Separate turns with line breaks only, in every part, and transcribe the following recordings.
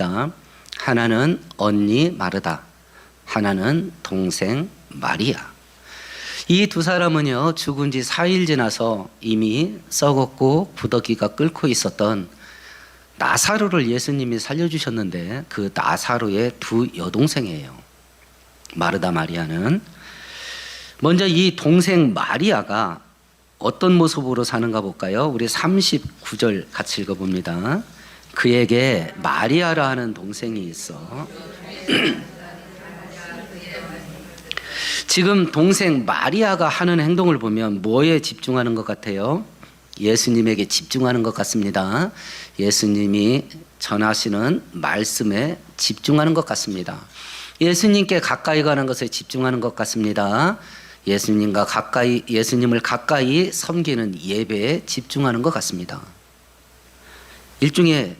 있습니다. 하나는 언니 마르다, 하나는 동생 마리아. 이 두 사람은요, 죽은 지 4일 지나서 이미 썩었고 구더기가 끓고 있었던 나사로를 예수님이 살려주셨는데 그 나사로의 두 여동생이에요. 마르다 마리아는. 먼저 이 동생 마리아가 어떤 모습으로 사는가 볼까요? 우리 39절 같이 읽어봅니다. 그에게 마리아라 하는 동생이 있어. 지금 동생 마리아가 하는 행동을 보면 뭐에 집중하는 것 같아요? 예수님에게 집중하는 것 같습니다. 예수님이 전하시는 말씀에 집중하는 것 같습니다. 예수님께 가까이 가는 것에 집중하는 것 같습니다. 예수님을 가까이 섬기는 예배에 집중하는 것 같습니다. 일종의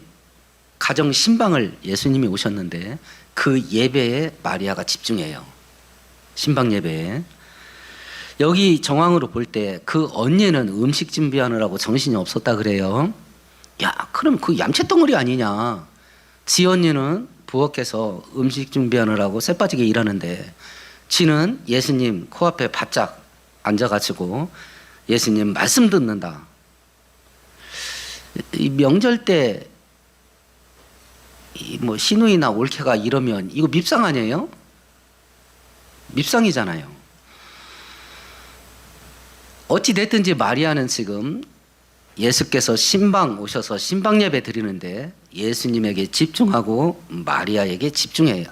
가정 신방을 예수님이 오셨는데 그 예배에 마리아가 집중해요. 신방 예배에. 여기 정황으로 볼 때 그 언니는 음식 준비하느라고 정신이 없었다 그래요. 야, 그럼 그 얌체덩어리 아니냐. 지 언니는 부엌에서 음식 준비하느라고 쎄빠지게 일하는데 지는 예수님 코앞에 바짝 앉아가지고 예수님 말씀 듣는다. 이 명절 때 뭐 시누이나 올케가 이러면 이거 밉상 아니에요? 밉상이잖아요. 어찌 됐든지 마리아는 지금 예수께서 신방 오셔서 신방 예배 드리는데 예수님에게 집중하고 마리아에게 집중해요.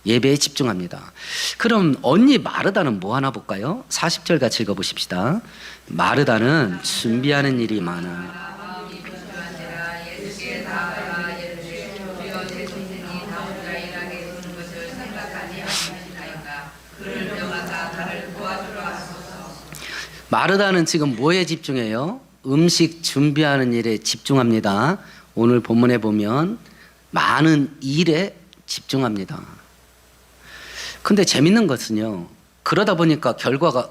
예배에 집중합니다. 그럼 언니 마르다는 뭐 하나 볼까요? 40절 같이 읽어보십시다. 마르다는 준비하는 일이 많아. 마르다는 지금 뭐에 집중해요? 음식 준비하는 일에 집중합니다. 오늘 본문에 보면 많은 일에 집중합니다. 근데 재밌는 것은요, 그러다 보니까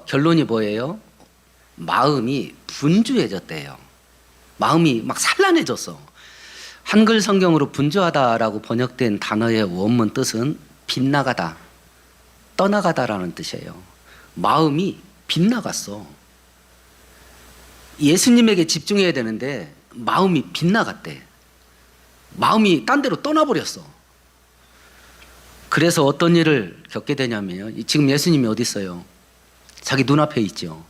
결론이 뭐예요? 마음이 분주해졌대요. 마음이 막 산란해졌어. 한글 성경으로 분주하다라고 번역된 단어의 원문 뜻은 빗나가다, 떠나가다라는 뜻이에요. 마음이 빗나갔어. 예수님에게 집중해야 되는데 마음이 빗나갔대. 마음이 딴 데로 떠나버렸어. 그래서 어떤 일을 겪게 되냐면 지금 예수님이 어디 있어요? 자기 눈앞에 있죠.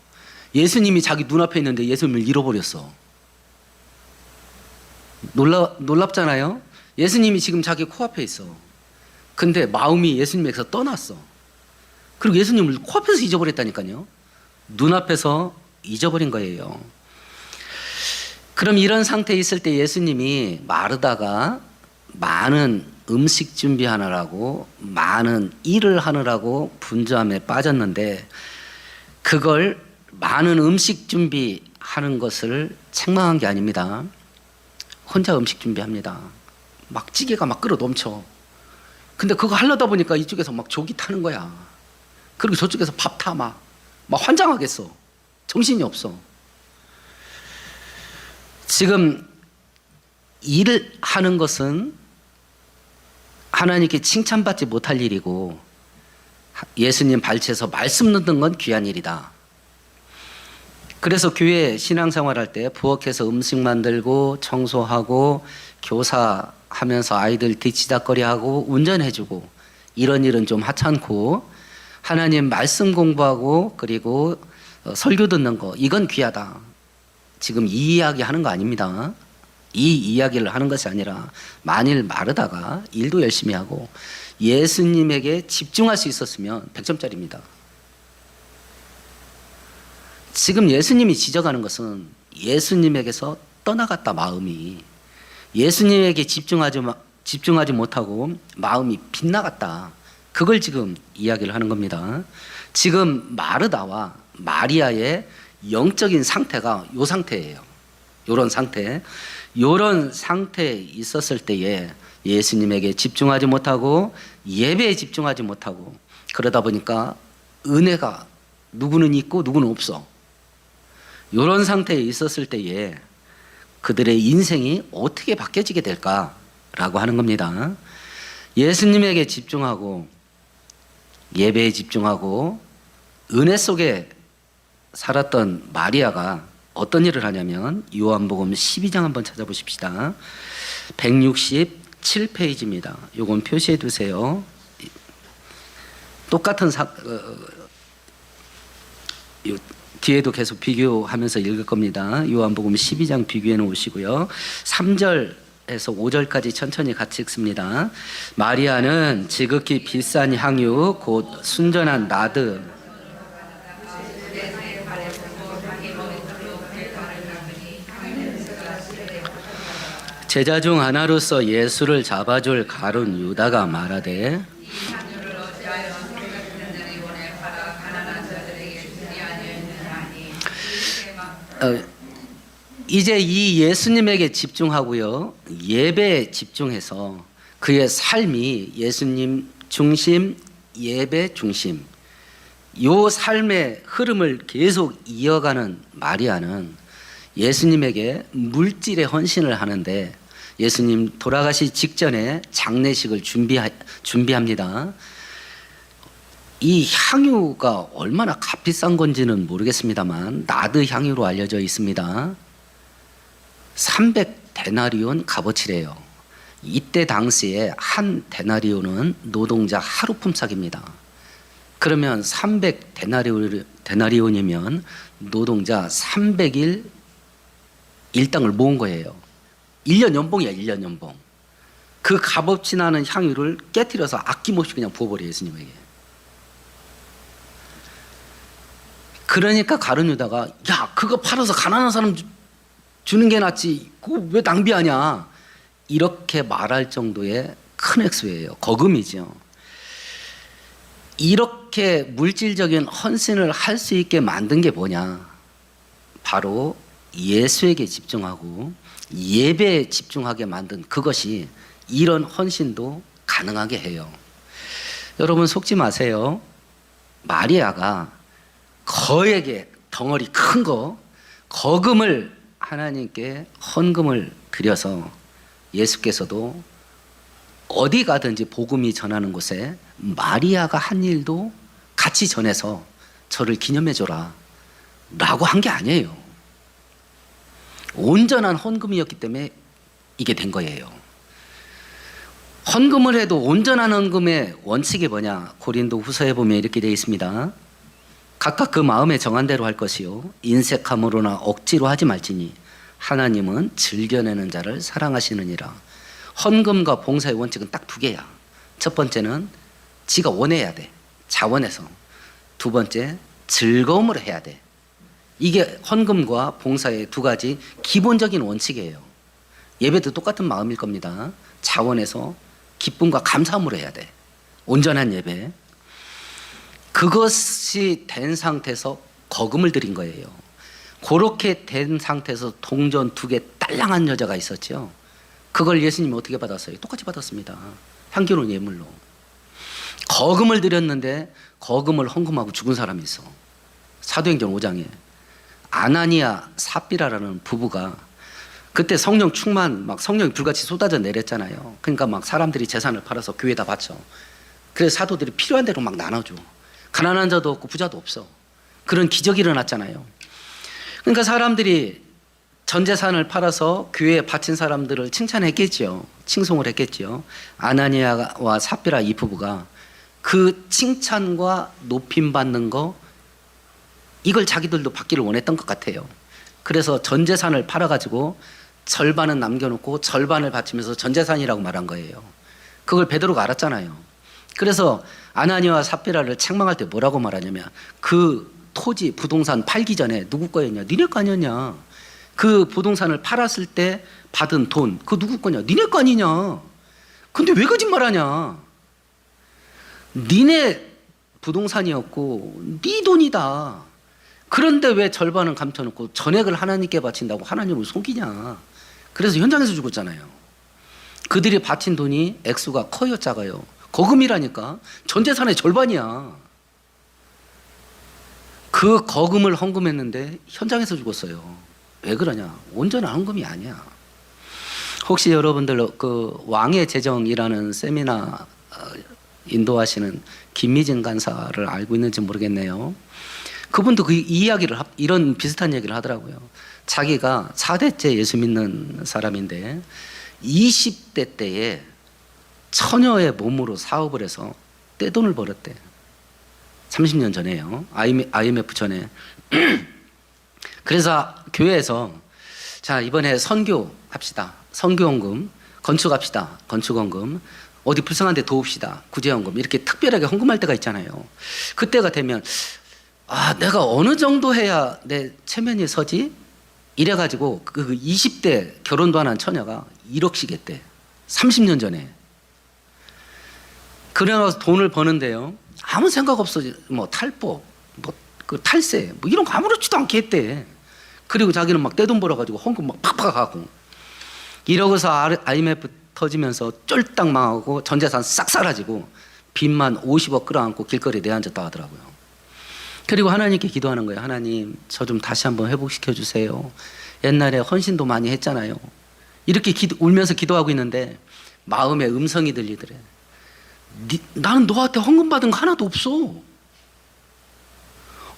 예수님이 자기 눈앞에 있는데 예수님을 잃어버렸어. 놀랍잖아요? 예수님이 지금 자기 코앞에 있어. 근데 마음이 예수님에게서 떠났어. 그리고 예수님을 코앞에서 잊어버렸다니까요. 눈앞에서 잊어버린 거예요. 그럼 이런 상태에 있을 때 예수님이 마르다가 많은 음식 준비하느라고 많은 일을 하느라고 분주함에 빠졌는데 그걸 많은 음식 준비하는 것을 책망한 게 아닙니다. 혼자 음식 준비합니다. 막 찌개가 막 끓어 넘쳐. 근데 그거 하려다 보니까 이쪽에서 막 조기 타는 거야. 그리고 저쪽에서 밥 타 막 환장하겠어. 정신이 없어. 지금 일을 하는 것은 하나님께 칭찬받지 못할 일이고 예수님 발치에서 말씀 듣는 건 귀한 일이다. 그래서 교회 신앙생활할 때 부엌에서 음식 만들고 청소하고 교사하면서 아이들 뒤치다거리하고 운전해주고 이런 일은 좀 하찮고 하나님 말씀 공부하고 그리고 설교 듣는 거 이건 귀하다. 지금 이 이야기 하는 거 아닙니다. 이 이야기를 하는 것이 아니라 만일 마르다가 일도 열심히 하고 예수님에게 집중할 수 있었으면 100점짜리입니다. 지금 예수님이 지적하는 것은 예수님에게서 떠나갔다 마음이. 예수님에게 집중하지 못하고 마음이 빗나갔다. 그걸 지금 이야기를 하는 겁니다. 지금 마르다와 마리아의 영적인 상태가 요 상태예요. 요런 상태에 있었을 때에 예수님에게 집중하지 못하고 예배에 집중하지 못하고 그러다 보니까 은혜가 누구는 있고 누구는 없어. 요런 상태에 있었을 때에 그들의 인생이 어떻게 바뀌어지게 될까? 라고 하는 겁니다. 예수님에게 집중하고 예배에 집중하고 은혜 속에 살았던 마리아가 어떤 일을 하냐면 요한복음 12장 한번 찾아보십시다. 167페이지입니다. 요건 표시해 두세요. 똑같은 뒤에도 계속 비교하면서 읽을 겁니다. 요한복음 12장 비교해 놓으시고요. 3절에서 5절까지 천천히 같이 읽습니다. 마리아는 지극히 비싼 향유 곧 순전한 나드 제자 중 하나로서 예수를 잡아줄 가룟 유다가 말하되 이제 이 예수님에게 집중하고요. 예배에 집중해서 그의 삶이 예수님 중심, 예배 중심 요 삶의 흐름을 계속 이어가는 마리아는 예수님에게 물질의 헌신을 하는데 예수님 돌아가시 직전에 장례식을 준비합니다. 이 향유가 얼마나 값비싼 건지는 모르겠습니다만 나드 향유로 알려져 있습니다. 300데나리온 값어치래요. 이때 당시에 한 데나리온은 노동자 하루 품삯입니다. 그러면 300데나리온이면 노동자 300일 일당을 모은 거예요. 1년 연봉이야, 1년 연봉. 그 값없이 나는 향유를 깨트려서 아낌없이 그냥 부어버려요, 예수님에게. 그러니까 가룟 유다가 야, 그거 팔아서 가난한 사람 주는 게 낫지. 그거 왜 낭비하냐? 이렇게 말할 정도의 큰 액수예요. 거금이죠. 이렇게 물질적인 헌신을 할 수 있게 만든 게 뭐냐? 바로 예수에게 집중하고 예배에 집중하게 만든 그것이 이런 헌신도 가능하게 해요. 여러분 속지 마세요. 마리아가 거액의 덩어리 큰 거 거금을 하나님께 헌금을 드려서 예수께서도 어디 가든지 복음이 전하는 곳에 마리아가 한 일도 같이 전해서 저를 기념해 줘라 라고 한 게 아니에요. 온전한 헌금이었기 때문에 이게 된 거예요. 헌금을 해도 온전한 헌금의 원칙이 뭐냐? 고린도 후서에 보면 이렇게 되어 있습니다. 각각 그 마음에 정한 대로 할 것이요 인색함으로나 억지로 하지 말지니 하나님은 즐겨내는 자를 사랑하시느니라. 헌금과 봉사의 원칙은 딱 두 개야. 첫 번째는 지가 원해야 돼. 자원해서. 두 번째 즐거움으로 해야 돼. 이게 헌금과 봉사의 두 가지 기본적인 원칙이에요. 예배도 똑같은 마음일 겁니다. 자원해서 기쁨과 감사함으로 해야 돼. 온전한 예배. 그것이 된 상태에서 거금을 드린 거예요. 그렇게 된 상태에서 동전 2개 딸랑한 여자가 있었죠. 그걸 예수님이 어떻게 받았어요? 똑같이 받았습니다. 향기로운 예물로. 거금을 드렸는데 거금을 헌금하고 죽은 사람이 있어. 사도행전 5장에 아나니아 삽비라라는 부부가 그때 성령 충만 막 성령이 불같이 쏟아져 내렸잖아요. 그러니까 막 사람들이 재산을 팔아서 교회에다 바쳐. 그래서 사도들이 필요한 대로 막 나눠줘. 가난한 자도 없고 부자도 없어. 그런 기적이 일어났잖아요. 그러니까 사람들이 전 재산을 팔아서 교회에 바친 사람들을 칭찬했겠죠. 칭송을 했겠죠. 아나니아와 삽비라 이 부부가 그 칭찬과 높임 받는 거 이걸 자기들도 받기를 원했던 것 같아요. 그래서 전 재산을 팔아가지고 절반은 남겨놓고 절반을 바치면서 전 재산이라고 말한 거예요. 그걸 베드로가 알았잖아요. 그래서 아나니아와 삽비라를 책망할 때 뭐라고 말하냐면 그 토지 부동산 팔기 전에 누구 거였냐? 니네 거 아니었냐? 그 부동산을 팔았을 때 받은 돈 그거 누구 거냐? 니네 거 아니냐? 근데 왜 거짓말하냐? 니네 부동산이었고 네 돈이다. 그런데 왜 절반은 감춰놓고 전액을 하나님께 바친다고 하나님을 속이냐? 그래서 현장에서 죽었잖아요. 그들이 바친 돈이 액수가 커요, 작아요? 거금이라니까. 전 재산의 절반이야. 그 거금을 헌금했는데 현장에서 죽었어요. 왜 그러냐? 온전한 헌금이 아니야. 혹시 여러분들 그 왕의 재정이라는 세미나 인도하시는 김미진 간사를 알고 있는지 모르겠네요. 그분도 그 이야기를 이런 비슷한 얘기를 하더라고요. 자기가 4대째 예수 믿는 사람인데 20대 때에 처녀의 몸으로 사업을 해서 떼돈을 벌었대. 30년 전에요. IMF 전에. 그래서 교회에서 자, 이번에 선교 합시다. 선교헌금, 건축합시다. 건축헌금, 어디 불쌍한 데 도웁시다. 구제헌금. 이렇게 특별하게 헌금할 때가 있잖아요. 그때가 되면 아, 내가 어느 정도 해야 내 체면이 서지? 이래가지고 그 20대 결혼도 안 한 처녀가 1억씩 했대. 30년 전에. 그래서 돈을 버는데요. 아무 생각 없어. 뭐 탈법, 뭐 그 탈세, 뭐 이런 거 아무렇지도 않게 했대. 그리고 자기는 막 떼돈 벌어가지고 헌금 막 팍팍 하고. 이러고서 IMF 터지면서 쫄딱 망하고 전 재산 싹 사라지고 빚만 50억 끌어안고 길거리에 내앉았다 하더라고요. 그리고 하나님께 기도하는 거예요. 하나님, 저 좀 다시 한번 회복시켜 주세요. 옛날에 헌신도 많이 했잖아요. 이렇게 울면서 기도하고 있는데 마음에 음성이 들리더래. 나는 너한테 헌금 받은 거 하나도 없어.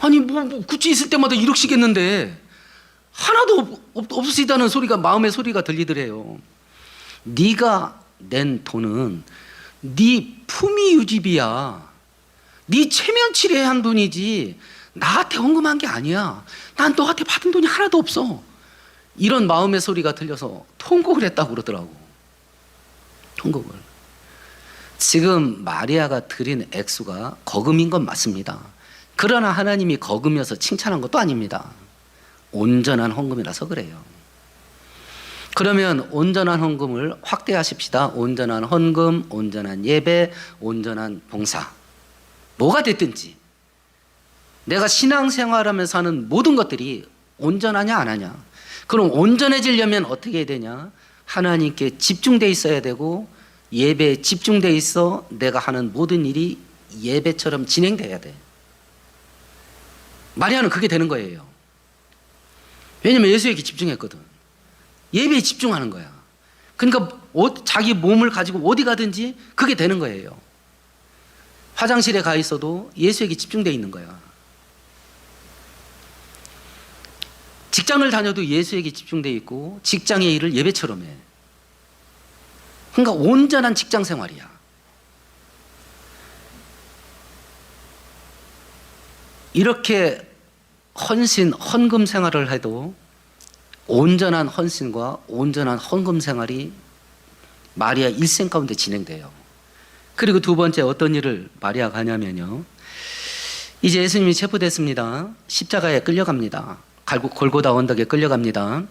아니 뭐 구찌 있을 때마다 1억씩 했는데 하나도 없으시다는 소리가 마음의 소리가 들리더래요. 네가 낸 돈은 네 품위 유지비야. 네 체면 치레에 한 돈이지 나한테 헌금한 게 아니야. 난 너한테 받은 돈이 하나도 없어. 이런 마음의 소리가 들려서 통곡을 했다고 그러더라고. 통곡을. 지금 마리아가 드린 액수가 거금인 건 맞습니다. 그러나 하나님이 거금이어서 칭찬한 것도 아닙니다. 온전한 헌금이라서 그래요. 그러면 온전한 헌금을 확대하십시다. 온전한 헌금, 온전한 예배, 온전한 봉사. 뭐가 됐든지 내가 신앙생활하면서 하는 모든 것들이 온전하냐 안 하냐. 그럼 온전해지려면 어떻게 해야 되냐. 하나님께 집중돼 있어야 되고 예배에 집중돼 있어 내가 하는 모든 일이 예배처럼 진행돼야 돼. 마리아는 그게 되는 거예요. 왜냐면 예수에게 집중했거든. 예배에 집중하는 거야. 그러니까 자기 몸을 가지고 어디 가든지 그게 되는 거예요. 화장실에 가 있어도 예수에게 집중되어 있는 거야. 직장을 다녀도 예수에게 집중되어 있고 직장의 일을 예배처럼 해. 그러니까 온전한 직장 생활이야. 이렇게 헌금 생활을 해도 온전한 헌신과 온전한 헌금 생활이 마리아 일생 가운데 진행돼요. 그리고 두 번째 어떤 일을 마리아가 하냐면요. 이제 예수님이 체포됐습니다. 십자가에 끌려갑니다. 골고다 언덕에 끌려갑니다.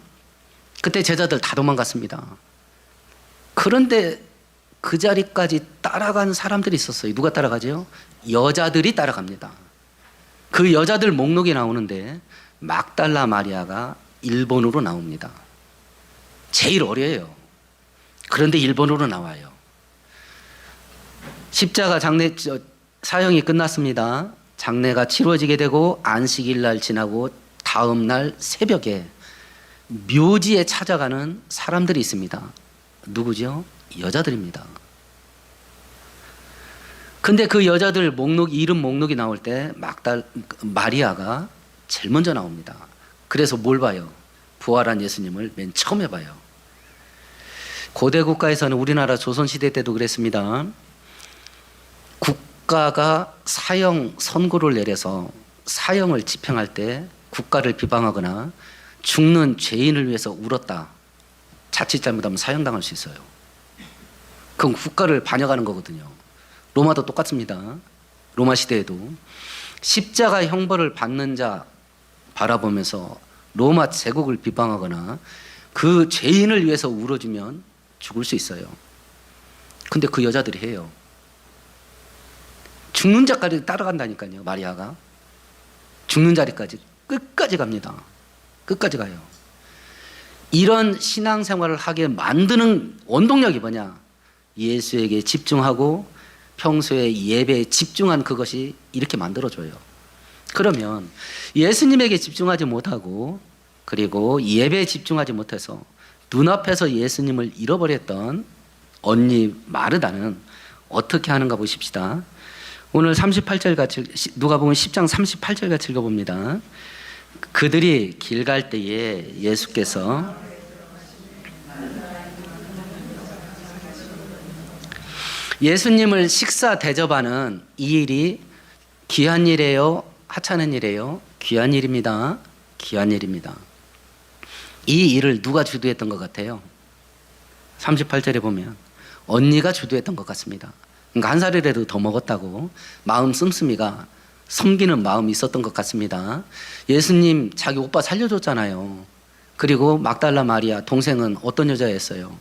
그때 제자들 다 도망갔습니다. 그런데 그 자리까지 따라간 사람들이 있었어요. 누가 따라가죠? 여자들이 따라갑니다. 그 여자들 목록이 나오는데 막달라 마리아가 1번으로 나옵니다. 제일 어려요. 그런데 1번으로 나와요. 십자가 장례 사형이 끝났습니다. 장례가 치러지게 되고 안식일 날 지나고 다음 날 새벽에 묘지에 찾아가는 사람들이 있습니다. 누구죠? 여자들입니다. 근데 그 여자들 이름 목록이 나올 때 마리아가 제일 먼저 나옵니다. 그래서 뭘 봐요? 부활한 예수님을 맨 처음에 봐요. 고대 국가에서는 우리나라 조선시대 때도 그랬습니다. 국가가 사형 선고를 내려서 사형을 집행할 때 국가를 비방하거나 죽는 죄인을 위해서 울었다. 자칫 잘못하면 사형당할 수 있어요. 그건 국가를 반역하는 거거든요. 로마도 똑같습니다. 로마 시대에도 십자가 형벌을 받는 자 바라보면서 로마 제국을 비방하거나 그 죄인을 위해서 울어주면 죽을 수 있어요. 근데 그 여자들이 해요. 죽는 자까지 따라간다니까요. 마리아가 죽는 자리까지 끝까지 갑니다. 끝까지 가요. 이런 신앙생활을 하게 만드는 원동력이 뭐냐? 예수에게 집중하고 평소에 예배에 집중한 그것이 이렇게 만들어줘요. 그러면 예수님에게 집중하지 못하고 그리고 예배에 집중하지 못해서 눈앞에서 예수님을 잃어버렸던 언니 마르다는 어떻게 하는가 보십시다. 오늘 38절 같이 누가복음 10장 38절 같이 읽어봅니다. 그들이 길 갈 때에 예수께서 예수님을 식사 대접하는 이 일이 귀한 일이에요? 하찮은 일이에요? 귀한 일입니다. 귀한 일입니다. 이 일을 누가 주도했던 것 같아요? 38절에 보면 언니가 주도했던 것 같습니다. 그러니까 한 살이라도 더 먹었다고 마음 씀씀이가 섬기는 마음이 있었던 것 같습니다. 예수님 자기 오빠 살려줬잖아요. 그리고 막달라 마리아 동생은 어떤 여자였어요?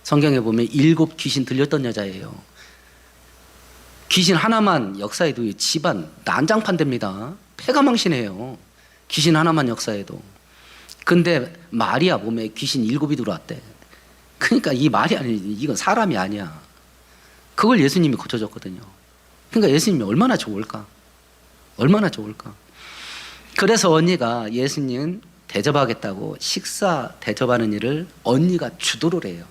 성경에 보면 7 귀신 들렸던 여자예요. 귀신 하나만 역사에도 집안 난장판 됩니다. 폐가망신해요. 귀신 하나만 역사에도. 근데 마리아 몸에 귀신 7이 들어왔대. 그러니까 이 말이 아니지. 이건 사람이 아니야. 그걸 예수님이 고쳐줬거든요. 그러니까 예수님이 얼마나 좋을까? 얼마나 좋을까? 그래서 언니가 예수님 대접하겠다고 식사 대접하는 일을 언니가 주도를 해요.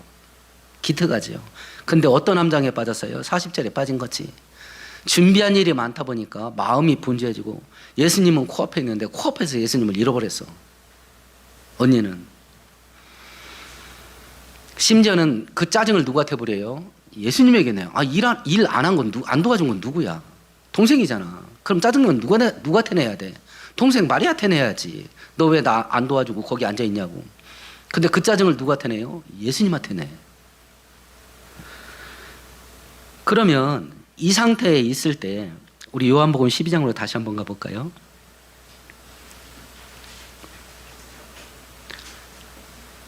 기특하죠. 근데 어떤 함정에 빠졌어요? 40절에 빠진 거지. 준비한 일이 많다 보니까 마음이 분주해지고 예수님은 코앞에 있는데 코앞에서 예수님을 잃어버렸어. 언니는. 심지어는 그 짜증을 누구한테 부려요? 예수님에게 내요. 일 안 한 건 안 도와준 건 누구야? 동생이잖아. 그럼 짜증은 누구한테 내야 돼? 동생 마리아한테 내야지. 너 왜 나 안 도와주고 거기 앉아 있냐고. 근데 그 짜증을 누구한테 내요? 예수님한테 내. 그러면 이 상태에 있을 때 우리 요한복음 12장으로 다시 한번 가볼까요?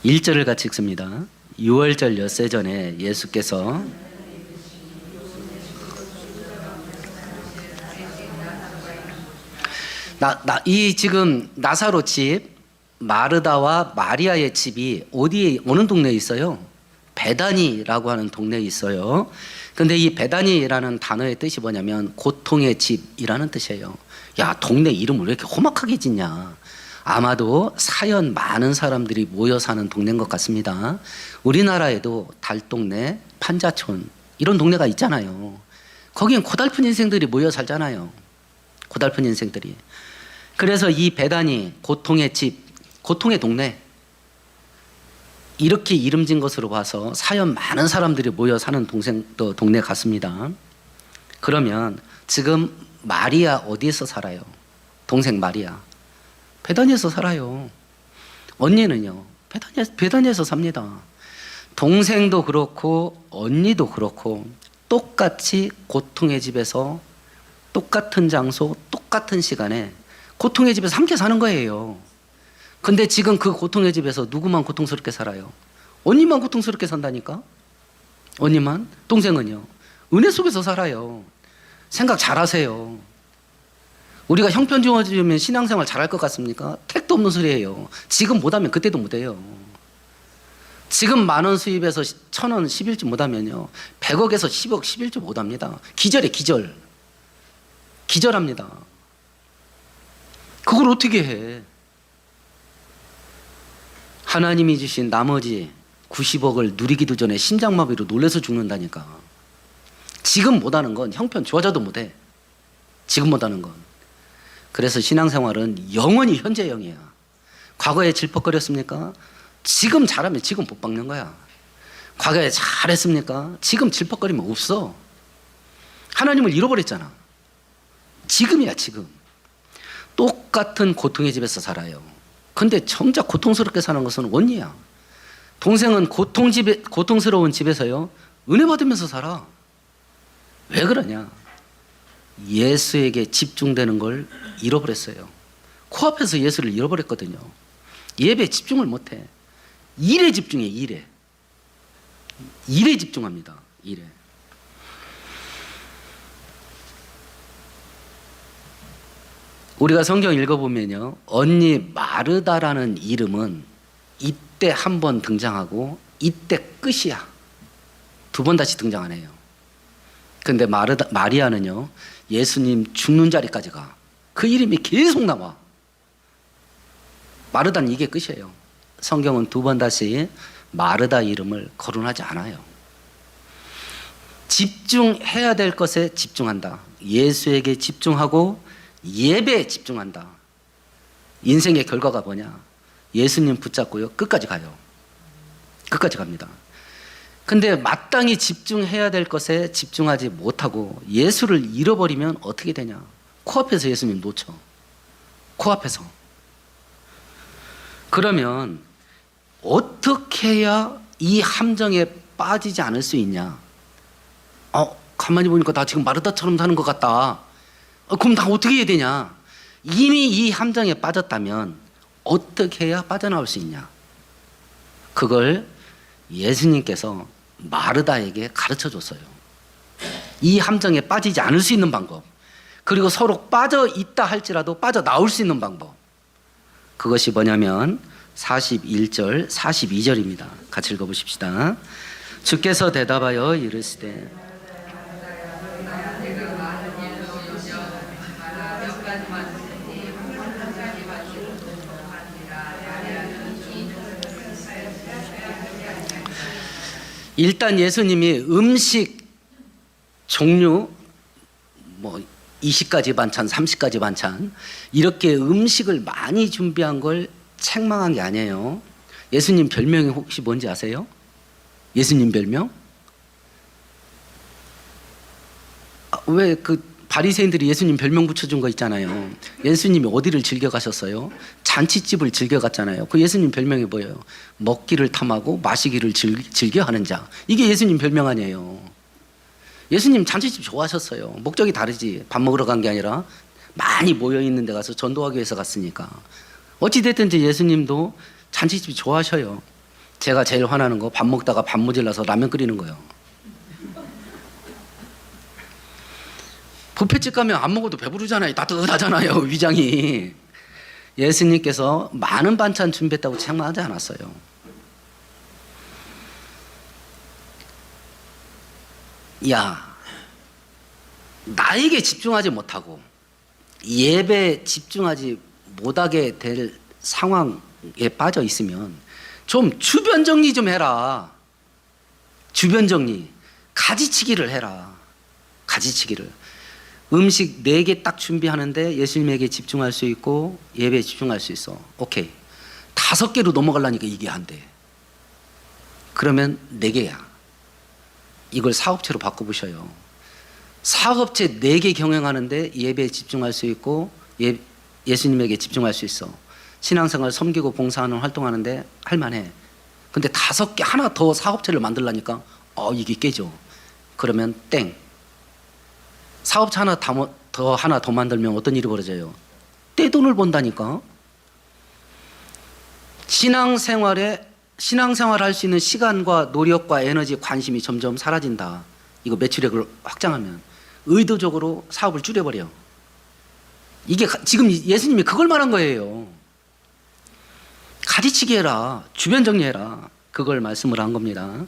(1절을) 같이 읽습니다. 6월절 엿새 전에 예수께서 이 지금 나사로 집 마르다와 마리아의 집이 어느 동네에 있어요? 베다니라고 하는 동네에 있어요. 근데 이 베다니라는 단어의 뜻이 뭐냐면 고통의 집이라는 뜻이에요. 야, 동네 이름을 왜 이렇게 험악하게 짓냐? 아마도 사연 많은 사람들이 모여 사는 동네인 것 같습니다. 우리나라에도 달동네, 판자촌 이런 동네가 있잖아요. 거기엔 고달픈 인생들이 모여 살잖아요. 고달픈 인생들이. 그래서 이 베다니, 고통의 집, 고통의 동네 이렇게 이름 진 것으로 봐서 사연 많은 사람들이 모여 사는 동네 같습니다. 그러면 지금 마리아 어디에서 살아요? 동생 마리아 베다니에서 살아요. 언니는요? 베다니에서 삽니다. 동생도 그렇고 언니도 그렇고 똑같이 고통의 집에서 똑같은 장소 똑같은 시간에 고통의 집에서 함께 사는 거예요. 근데 지금 그 고통의 집에서 누구만 고통스럽게 살아요? 언니만 고통스럽게 산다니까? 언니만? 동생은요? 은혜 속에서 살아요. 생각 잘하세요. 우리가 형편 주어지면 신앙생활 잘할 것 같습니까? 택도 없는 소리예요. 지금 못하면 그때도 못해요. 지금 10,000원 수입해서 1,000원 11주 못하면요 100억에서 10억 11주 못합니다. 기절해. 기절합니다. 그걸 어떻게 해? 하나님이 주신 나머지 90억을 누리기도 전에 심장마비로 놀라서 죽는다니까. 지금 못하는 건 형편 좋아져도 못해. 지금 못하는 건. 그래서 신앙생활은 영원히 현재형이야. 과거에 질퍽거렸습니까? 지금 잘하면 지금 복 받는 거야. 과거에 잘했습니까? 지금 질퍽거리면 없어. 하나님을 잃어버렸잖아. 지금이야 지금. 똑같은 고통의 집에서 살아요. 근데 정작 고통스럽게 사는 것은 언니야. 동생은 고통스러운 집에서요 은혜 받으면서 살아. 왜 그러냐? 예수에게 집중되는 걸 잃어버렸어요. 코앞에서 예수를 잃어버렸거든요. 예배에 집중을 못해. 일에 집중해. 일에 집중합니다. 일에. 우리가 성경 읽어보면요 언니 마르다라는 이름은 이때 한 번 등장하고 이때 끝이야. 2번 다시 등장 안 해요. 근데 마리아는요 예수님 죽는 자리까지 가. 그 이름이 계속 나와. 마르다는 이게 끝이에요. 성경은 2번 다시 마르다 이름을 거론하지 않아요. 집중해야 될 것에 집중한다. 예수에게 집중하고 예배에 집중한다. 인생의 결과가 뭐냐? 예수님 붙잡고요. 끝까지 가요. 끝까지 갑니다. 근데 마땅히 집중해야 될 것에 집중하지 못하고 예수를 잃어버리면 어떻게 되냐? 코앞에서 예수님 놓쳐. 코앞에서. 그러면 어떻게 해야 이 함정에 빠지지 않을 수 있냐? 가만히 보니까 나 지금 마르다처럼 사는 것 같다. 그럼 나 어떻게 해야 되냐? 이미 이 함정에 빠졌다면 어떻게 해야 빠져나올 수 있냐? 그걸 예수님께서 마르다에게 가르쳐 줬어요. 이 함정에 빠지지 않을 수 있는 방법, 그리고 서로 빠져 있다 할지라도 빠져나올 수 있는 방법. 그것이 뭐냐면 41절, 42절입니다. 같이 읽어보십시다. 주께서 대답하여 이르시되 일단 예수님이 음식 종류 20가지 반찬, 30가지 반찬 이렇게 음식을 많이 준비한 걸 책망한 게 아니에요. 예수님 별명이 혹시 뭔지 아세요? 예수님 별명? 왜 그 바리새인들이 예수님 별명 붙여준 거 있잖아요. 예수님이 어디를 즐겨 가셨어요? 잔치집을 즐겨 갔잖아요. 그 예수님 별명이 뭐예요? 먹기를 탐하고 마시기를 즐겨 하는 자. 이게 예수님 별명 아니에요. 예수님 잔치집 좋아하셨어요. 목적이 다르지. 밥 먹으러 간 게 아니라 많이 모여 있는 데 가서 전도하기 위해서 갔으니까. 어찌 됐든지 예수님도 잔치집 좋아하셔요. 제가 제일 화나는 거 밥 먹다가 밥 모질라서 라면 끓이는 거예요. 뷔페집 가면 안 먹어도 배부르잖아요. 따뜻하잖아요, 위장이. 예수님께서 많은 반찬 준비했다고 책망하지 않았어요. 야, 나에게 집중하지 못하고 예배에 집중하지 못하게 될 상황에 빠져 있으면 좀 주변 정리 좀 해라. 주변 정리. 가지치기를 해라. 가지치기를. 음식 4개 딱 준비하는데 예수님에게 집중할 수 있고 예배에 집중할 수 있어. 오케이. 5개로 넘어가려니까 이게 안 돼. 그러면 4개야. 이걸 사업체로 바꿔보셔요. 사업체 4개 경영하는데 예배에 집중할 수 있고 예수님에게 집중할 수 있어. 신앙생활 섬기고 봉사하는 활동하는데 할만해. 근데 5개 하나 더 사업체를 만들려니까 이게 깨져. 그러면 땡. 사업체 하나 더 만들면 어떤 일이 벌어져요? 떼돈을 번다니까. 신앙생활 할 수 있는 시간과 노력과 에너지, 관심이 점점 사라진다. 이거 매출액을 확장하면 의도적으로 사업을 줄여버려. 이게 지금 예수님이 그걸 말한 거예요. 가지치기 해라. 주변 정리해라. 그걸 말씀을 한 겁니다.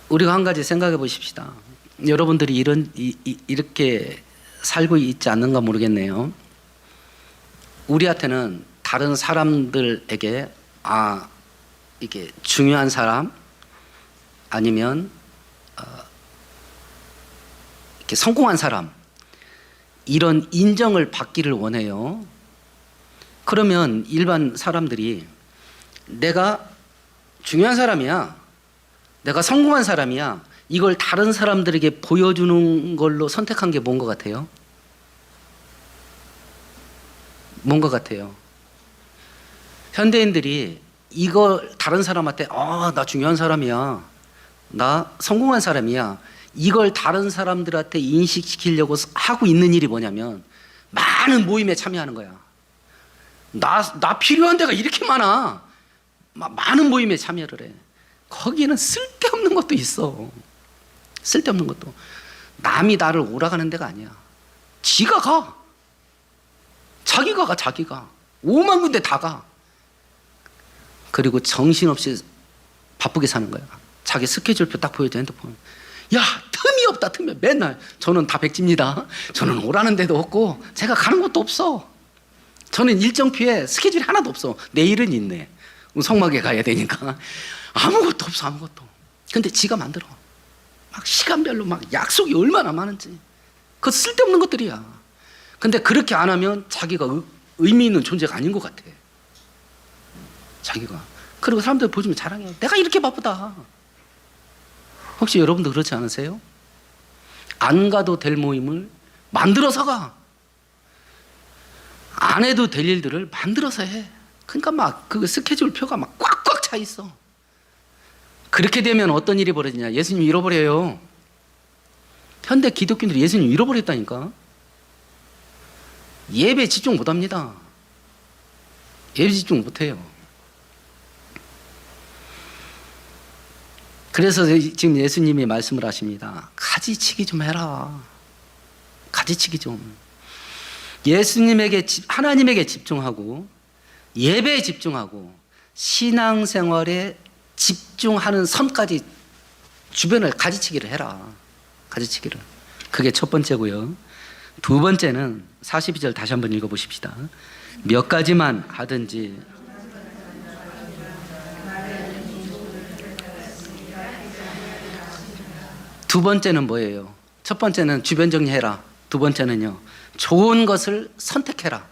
우리가 한 가지 생각해 보십시다. 여러분들이 이렇게 살고 있지 않는가 모르겠네요. 우리한테는 다른 사람들에게 이게 중요한 사람 아니면 이렇게 성공한 사람 이런 인정을 받기를 원해요. 그러면 일반 사람들이 내가 중요한 사람이야, 내가 성공한 사람이야, 이걸 다른 사람들에게 보여주는 걸로 선택한 게 뭔 것 같아요? 뭔 것 같아요? 현대인들이 이걸 다른 사람한테 나 중요한 사람이야, 나 성공한 사람이야, 이걸 다른 사람들한테 인식시키려고 하고 있는 일이 뭐냐면 많은 모임에 참여하는 거야. 나 필요한 데가 이렇게 많아. 많은 모임에 참여를 해. 거기는 쓸데없는 것도 있어. 쓸데없는 것도. 남이 나를 오라가는 데가 아니야. 지가 가. 자기가 가. 자기가 5만 군데 다 가. 그리고 정신없이 바쁘게 사는 거야. 자기 스케줄표 딱 보여줘, 핸드폰. 야, 틈이 없다. 틈이. 맨날 저는 다 백지입니다. 저는 오라는 데도 없고 제가 가는 곳도 없어. 저는 일정표에 스케줄이 하나도 없어. 내일은 있네. 성막에 가야 되니까. 아무것도 없어, 아무것도. 근데 지가 만들어. 막 시간별로 막 약속이 얼마나 많은지. 그거 쓸데없는 것들이야. 근데 그렇게 안 하면 자기가 의미 있는 존재가 아닌 것 같아. 자기가. 그리고 사람들 보시면 자랑해. 내가 이렇게 바쁘다. 혹시 여러분도 그렇지 않으세요? 안 가도 될 모임을 만들어서 가. 안 해도 될 일들을 만들어서 해. 그러니까 막 그 스케줄 표가 막 꽉꽉 차 있어. 그렇게 되면 어떤 일이 벌어지냐? 예수님 잃어버려요. 현대 기독교인들이 예수님 잃어버렸다니까. 예배 집중 못합니다. 예배 집중 못해요. 그래서 지금 예수님이 말씀을 하십니다. 가지치기 좀 해라. 가지치기 좀. 예수님에게, 하나님에게 집중하고 예배에 집중하고 신앙생활에 집중하는 선까지 주변을 가지치기를 해라. 가지치기를. 그게 첫 번째고요. 두 번째는 42절 다시 한번 읽어보십시다. 몇 가지만 하든지 두 번째는 뭐예요? 첫 번째는 주변 정리해라. 두 번째는요, 좋은 것을 선택해라.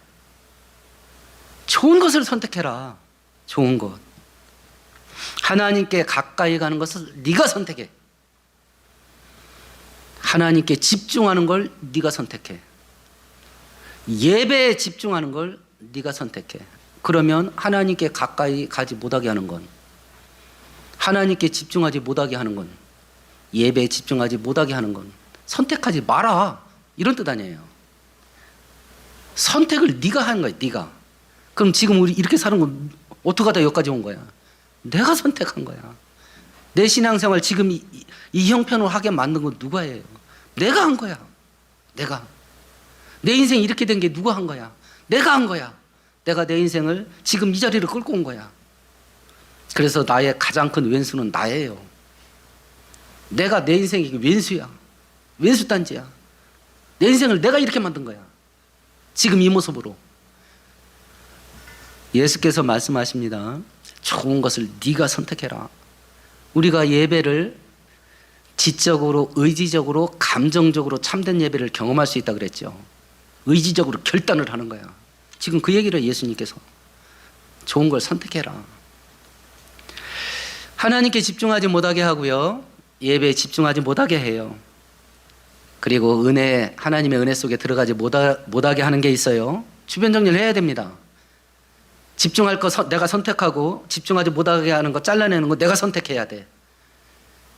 좋은 것을 선택해라. 좋은 것. 하나님께 가까이 가는 것을 네가 선택해. 하나님께 집중하는 걸 네가 선택해. 예배에 집중하는 걸 네가 선택해. 그러면 하나님께 가까이 가지 못하게 하는 건, 하나님께 집중하지 못하게 하는 건, 예배에 집중하지 못하게 하는 건 선택하지 마라. 이런 뜻 아니에요. 선택을 네가 하는 거야. 네가. 그럼 지금 우리 이렇게 사는 건 어떻게 하다 여기까지 온 거야? 내가 선택한 거야. 내 신앙생활 지금 이 형편으로 하게 만든 건 누가 해요? 내가 한 거야. 내가. 내 인생 이렇게 된 게 누가 한 거야? 내가 한 거야. 내가 내 인생을 지금 이 자리를 끌고 온 거야. 그래서 나의 가장 큰 왼수는 나예요. 내가 내 인생이 왼수야. 왼수단지야. 내 인생을 내가 이렇게 만든 거야. 지금 이 모습으로. 예수께서 말씀하십니다. 좋은 것을 네가 선택해라. 우리가 예배를 지적으로, 의지적으로, 감정적으로 참된 예배를 경험할 수 있다 그랬죠. 의지적으로 결단을 하는 거야. 지금 그 얘기를 예수님께서. 좋은 걸 선택해라. 하나님께 집중하지 못하게 하고요, 예배에 집중하지 못하게 해요. 그리고 은혜, 하나님의 은혜 속에 들어가지 못하게 하는 게 있어요. 주변 정리를 해야 됩니다. 집중할 거 내가 선택하고 집중하지 못하게 하는 거 잘라내는 거 내가 선택해야 돼.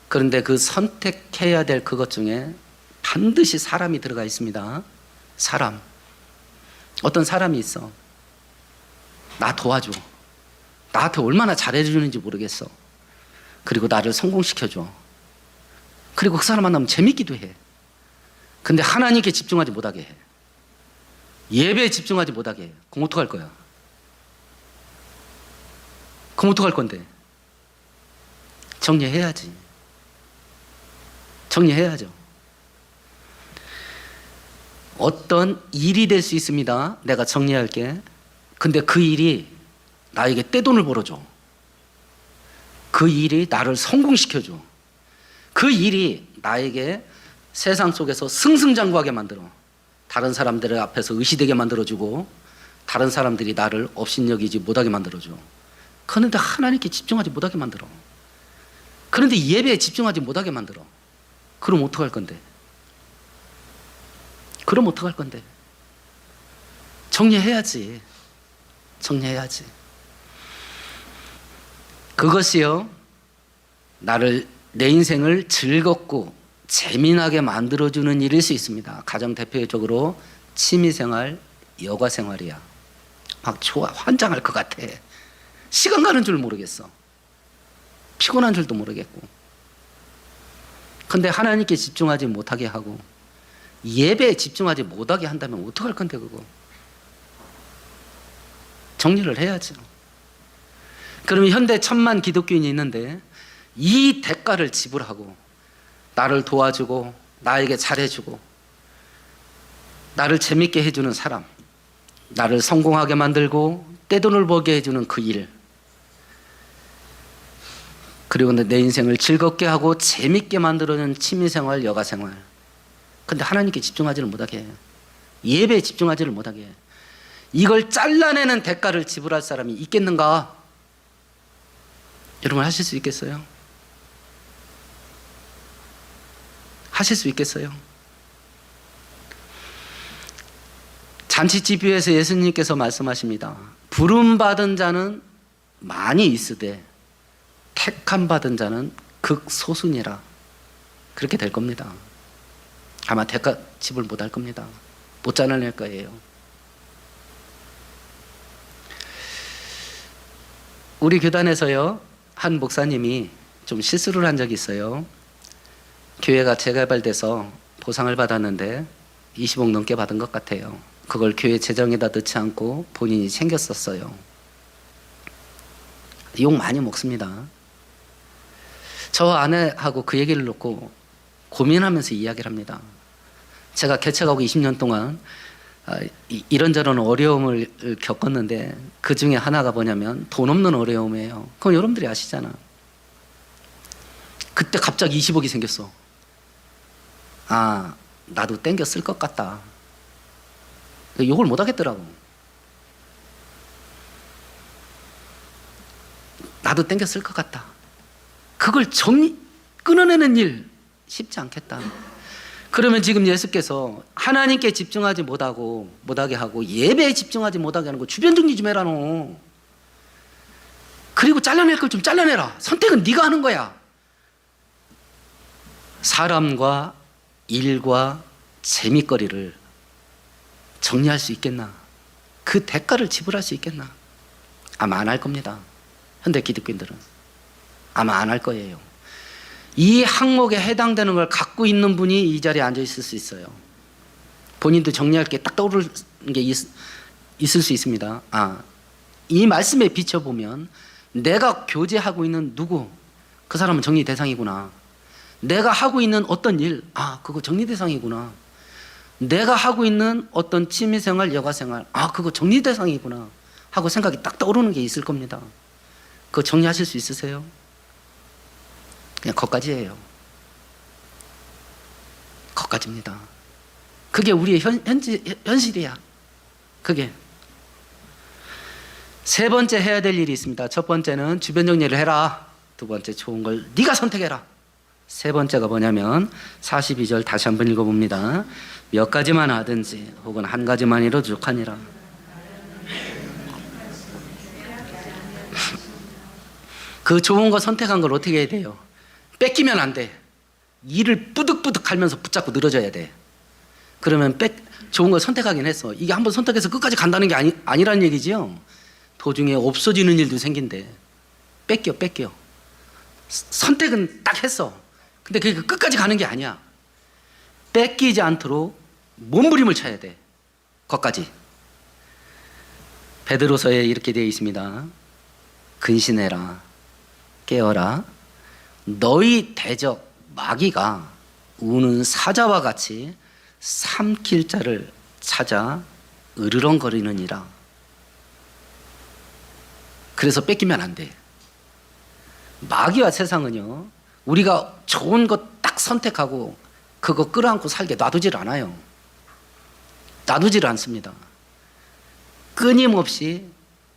그런데 그 선택해야 될 그것 중에 반드시 사람이 들어가 있습니다. 사람. 어떤 사람이 있어. 나 도와줘. 나한테 얼마나 잘해주는지 모르겠어. 그리고 나를 성공시켜줘. 그리고 그 사람 만나면 재밌기도 해. 근데 하나님께 집중하지 못하게 해. 예배에 집중하지 못하게 해. 그럼 어떡할 거야? 그럼 어떡할 건데? 정리해야지. 정리해야죠. 어떤 일이 될 수 있습니다. 내가 정리할게. 근데 그 일이 나에게 떼돈을 벌어줘. 그 일이 나를 성공시켜줘. 그 일이 나에게 세상 속에서 승승장구하게 만들어. 다른 사람들 앞에서 의시되게 만들어주고, 다른 사람들이 나를 업신여기지 못하게 만들어줘. 그런데 하나님께 집중하지 못하게 만들어. 그런데 예배에 집중하지 못하게 만들어. 그럼 어떡할 건데? 그럼 어떡할 건데? 정리해야지. 정리해야지. 그것이요, 내 인생을 즐겁고 재미나게 만들어주는 일일 수 있습니다. 가장 대표적으로 취미생활, 여가생활이야. 막 좋아, 환장할 것 같아. 시간 가는 줄 모르겠어. 피곤한 줄도 모르겠고. 근데 하나님께 집중하지 못하게 하고 예배에 집중하지 못하게 한다면 어떡할 건데 그거? 정리를 해야죠. 그러면 현대 1000만 기독교인이 있는데 이 대가를 지불하고 나를 도와주고 나에게 잘해주고 나를 재밌게 해주는 사람, 나를 성공하게 만들고 떼돈을 벌게 해주는 그 일, 그리고 내 인생을 즐겁게 하고 재밌게 만들어주는 취미생활, 여가생활. 근데 하나님께 집중하지를 못하게 해요. 예배에 집중하지를 못하게 해요. 이걸 잘라내는 대가를 지불할 사람이 있겠는가? 여러분 하실 수 있겠어요? 하실 수 있겠어요? 잔치집 위에서 예수님께서 말씀하십니다. 부름받은 자는 많이 있으되 택함 받은 자는 극소수니라. 그렇게 될 겁니다. 아마 대가 지불 못할 겁니다. 못 잘라낼 거예요. 우리 교단에서요, 한 목사님이 좀 실수를 한 적이 있어요. 교회가 재개발돼서 보상을 받았는데 20억 넘게 받은 것 같아요. 그걸 교회 재정에다 넣지 않고 본인이 챙겼었어요. 욕 많이 먹습니다. 저 아내하고 그 얘기를 놓고 고민하면서 이야기를 합니다. 제가 개척하고 20년 동안 이런저런 어려움을 겪었는데 그 중에 하나가 뭐냐면 돈 없는 어려움이에요. 그건 여러분들이 아시잖아. 그때 갑자기 20억이 생겼어. 아, 나도 땡겨 쓸 것 같다. 욕을 못 하겠더라고. 나도 땡겨 쓸 것 같다. 그걸 끊어내는 일 쉽지 않겠다. 그러면 지금 예수께서 하나님께 집중하지 못하게 하고 예배에 집중하지 못하게 하는 거 주변 정리 좀 해라 너. 그리고 잘라낼 걸 좀 잘라내라. 선택은 네가 하는 거야. 사람과 일과 재미거리를 정리할 수 있겠나? 그 대가를 지불할 수 있겠나? 아마 안 할 겁니다. 현대 기독교인들은 아마 안 할 거예요. 이 항목에 해당되는 걸 갖고 있는 분이 이 자리에 앉아 있을 수 있어요. 본인도 정리할 게 딱 떠오르는 게 있을 수 있습니다. 이 말씀에 비춰보면 내가 교제하고 있는 누구, 그 사람은 정리 대상이구나. 내가 하고 있는 어떤 일, 그거 정리 대상이구나. 내가 하고 있는 어떤 취미생활, 여가생활, 그거 정리 대상이구나 하고 생각이 딱 떠오르는 게 있을 겁니다. 그거 정리하실 수 있으세요? 그냥 거기까지예요. 거기까지입니다. 그게 우리의 현실이야. 그게. 세 번째 해야 될 일이 있습니다. 첫 번째는 주변 정리를 해라. 두 번째 좋은 걸 네가 선택해라. 세 번째가 뭐냐면 42절 다시 한번 읽어봅니다. 몇 가지만 하든지 혹은 한 가지만 이뤄도 족하니라. 그 좋은 거 선택한 걸 어떻게 해야 돼요? 뺏기면 안 돼. 이를 뿌득뿌득 갈면서 붙잡고 늘어져야 돼. 그러면 좋은 걸 선택하긴 했어. 이게 한번 선택해서 끝까지 간다는 게 아니라는 얘기지요. 도중에 없어지는 일도 생긴대. 뺏겨. 선택은 딱 했어. 근데 그게 끝까지 가는 게 아니야. 뺏기지 않도록 몸부림을 쳐야 돼. 거기까지. 베드로서에 이렇게 되어 있습니다. 근신해라. 깨어라. 너희 대적 마귀가 우는 사자와 같이 삼킬 자를 찾아 으르렁거리느니라. 그래서 뺏기면 안 돼. 마귀와 세상은요, 우리가 좋은 것 딱 선택하고 그거 끌어안고 살게 놔두질 않아요. 놔두질 않습니다. 끊임없이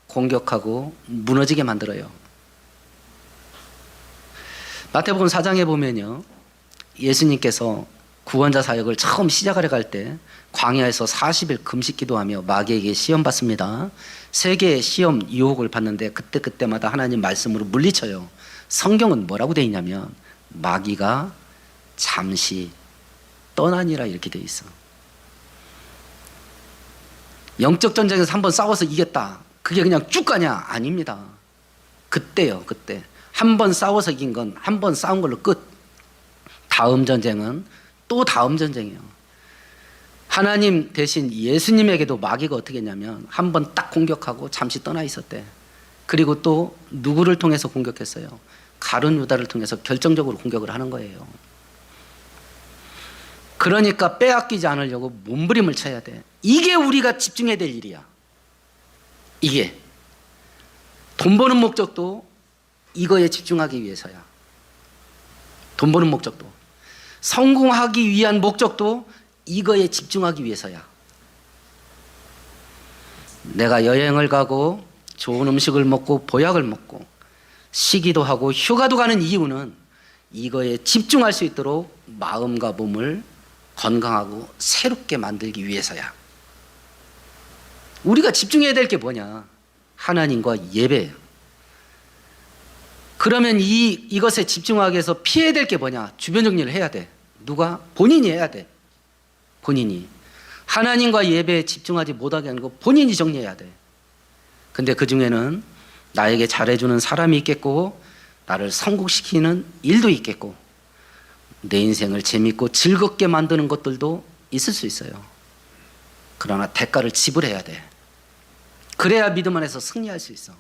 공격하고 무너지게 만들어요. 마태복음 4장에 보면요, 예수님께서 구원자 사역을 처음 시작하려 갈 때 광야에서 40일 금식 기도하며 마귀에게 시험 받습니다. 세 개의 시험 유혹을 받는데 그때마다 하나님 말씀으로 물리쳐요. 성경은 뭐라고 되어 있냐면 마귀가 잠시 떠나니라 이렇게 되어 있어. 영적 전쟁에서 한번 싸워서 이겼다. 그게 그냥 쭉 가냐? 아닙니다. 그때요, 그때. 한 번 싸워서 이긴 건 한 번 싸운 걸로 끝. 다음 전쟁은 또 다음 전쟁이에요. 하나님 대신 예수님에게도 마귀가 어떻게 했냐면 한 번 딱 공격하고 잠시 떠나 있었대. 그리고 또 누구를 통해서 공격했어요? 가룟 유다를 통해서 결정적으로 공격을 하는 거예요. 그러니까 빼앗기지 않으려고 몸부림을 쳐야 돼. 이게 우리가 집중해야 될 일이야. 이게 돈 버는 목적도 이거에 집중하기 위해서야. 돈 버는 목적도, 성공하기 위한 목적도 이거에 집중하기 위해서야. 내가 여행을 가고 좋은 음식을 먹고 보약을 먹고 쉬기도 하고 휴가도 가는 이유는 이거에 집중할 수 있도록 마음과 몸을 건강하고 새롭게 만들기 위해서야. 우리가 집중해야 될 게 뭐냐? 하나님과 예배예요. 그러면 이것에 집중하기 위해서 피해야 될 게 뭐냐? 주변 정리를 해야 돼. 누가? 본인이 해야 돼. 본인이. 하나님과 예배에 집중하지 못하게 하는 거 본인이 정리해야 돼. 근데 그 중에는 나에게 잘해주는 사람이 있겠고, 나를 성공시키는 일도 있겠고, 내 인생을 재밌고 즐겁게 만드는 것들도 있을 수 있어요. 그러나 대가를 지불해야 돼. 그래야 믿음 안에서 승리할 수 있어.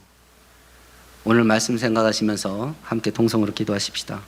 오늘 말씀 생각하시면서 함께 동성으로 기도하십시다.